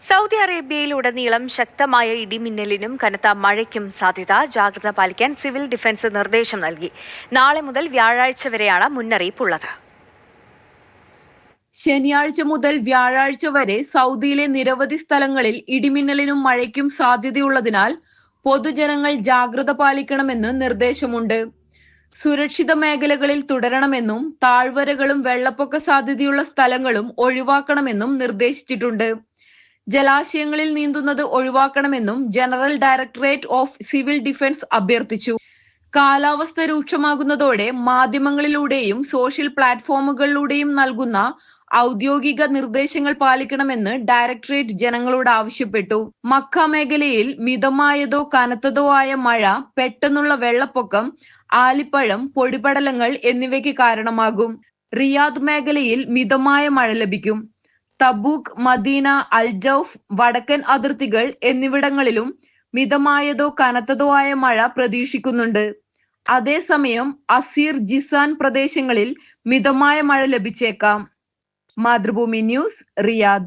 Saudi അറേബ്യയിലുടനീളം ശക്തമായ ഇടിമിന്നലിനും കനത്ത മഴയ്ക്കും സാധ്യത. ജാഗ്രത പാലിക്കാൻ സിവിൽ ഡിഫൻസ് നിർദ്ദേശം നൽകി. നാളെ മുതൽ വ്യാഴാഴ്ച വരെയാണ് മുന്നറിയിപ്പുള്ളത്. ശനിയാഴ്ച മുതൽ വ്യാഴാഴ്ച വരെ സൗദിയിലെ നിരവധി സ്ഥലങ്ങളിൽ ഇടിമിന്നലിനും മഴയ്ക്കും സാധ്യതയുള്ളതിനാൽ പൊതുജനങ്ങൾ ജാഗ്രത പാലിക്കണമെന്ന് നിർദ്ദേശമുണ്ട്. സുരക്ഷിത മേഖലകളിൽ തുടരണമെന്നും താഴ്വരകളും വെള്ളപ്പൊക്ക സാധ്യതയുള്ള സ്ഥലങ്ങളും ഒഴിവാക്കണമെന്നും നിർദ്ദേശിച്ചിട്ടുണ്ട്. ജലാശയങ്ങളിൽ നീന്തുന്നത് ഒഴിവാക്കണമെന്നും general directorate of civil defence അഭ്യർത്ഥിച്ചു. കാലാവസ്ഥ രൂക്ഷമാകുന്നതോടെ മാധ്യമങ്ങളിലൂടെയും സോഷ്യൽ പ്ലാറ്റ്ഫോമുകളിലൂടെയും നൽകുന്ന ഔദ്യോഗിക നിർദ്ദേശങ്ങൾ പാലിക്കണമെന്ന് ഡയറക്ടറേറ്റ് ജനങ്ങളോട് ആവശ്യപ്പെട്ടു. മക്ക മേഖലയിൽ മിതമായതോ കനത്തതോ ആയ മഴ പെട്ടെന്നുള്ള വെള്ളപ്പൊക്കം, ആലിപ്പഴം, പൊടിപടലങ്ങൾ എന്നിവയ്ക്ക് കാരണമാകും. റിയാദ് മേഖലയിൽ മിതമായ മഴ ലഭിക്കും. തബൂക്ക്, മദീന, അൽജൗഫ്, വടക്കൻ അതിർത്തികൾ എന്നിവിടങ്ങളിലും മിതമായതോ കനത്തതോ ആയ മഴ പ്രതീക്ഷിക്കുന്നുണ്ട്. അതേസമയം അസീർ, ജിസാൻ പ്രദേശങ്ങളിൽ മിതമായ മഴ ലഭിച്ചേക്കാം. Mathrubhumi news, Riyadh.